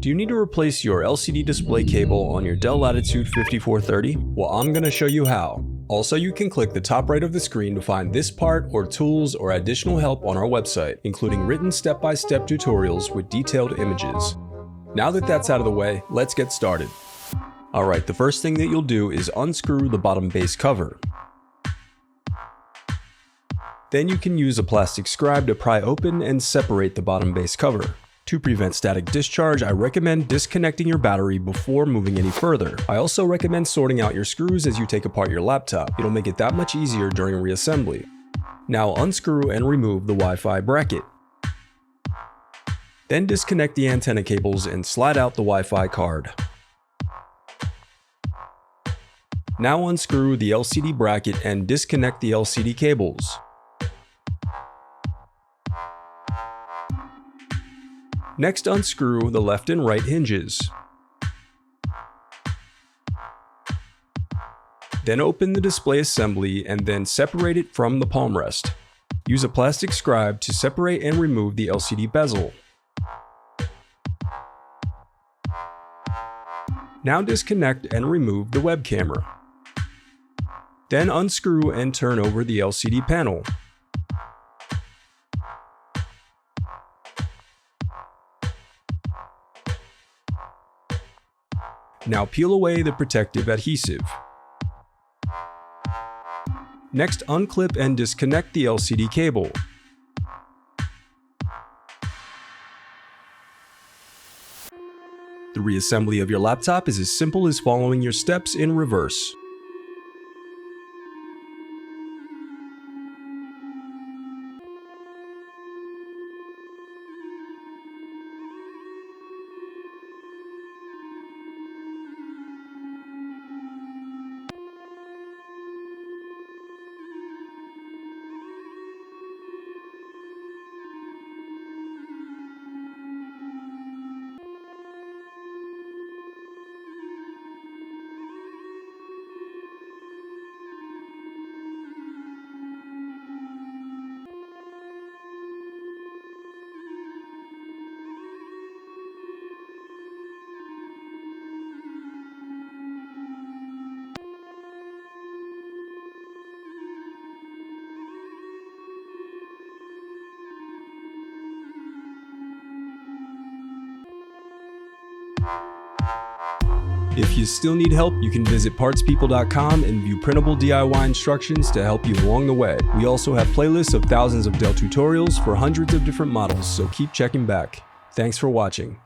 Do you need to replace your LCD display cable on your Dell Latitude 5430? Well, I'm going to show you how. Also, you can click the top right of the screen to find this part or tools or additional help on our website, including written step-by-step tutorials with detailed images. Now that that's out of the way, let's get started. Alright, the first thing that you'll do is unscrew the bottom base cover. Then you can use a plastic scribe to pry open and separate the bottom base cover. To prevent static discharge, I recommend disconnecting your battery before moving any further. I also recommend sorting out your screws as you take apart your laptop. It'll make it that much easier during reassembly. Now unscrew and remove the Wi-Fi bracket. Then disconnect the antenna cables and slide out the Wi-Fi card. Now unscrew the LCD bracket and disconnect the LCD cables. Next, unscrew the left and right hinges. Then open the display assembly and then separate it from the palm rest. Use a plastic scribe to separate and remove the LCD bezel. Now disconnect and remove the web camera. Then unscrew and turn over the LCD panel. Now peel away the protective adhesive. Next, unclip and disconnect the LCD cable. The reassembly of your laptop is as simple as following your steps in reverse. If you still need help, you can visit partspeople.com and view printable DIY instructions to help you along the way. We also have playlists of thousands of Dell tutorials for hundreds of different models, so keep checking back. Thanks for watching.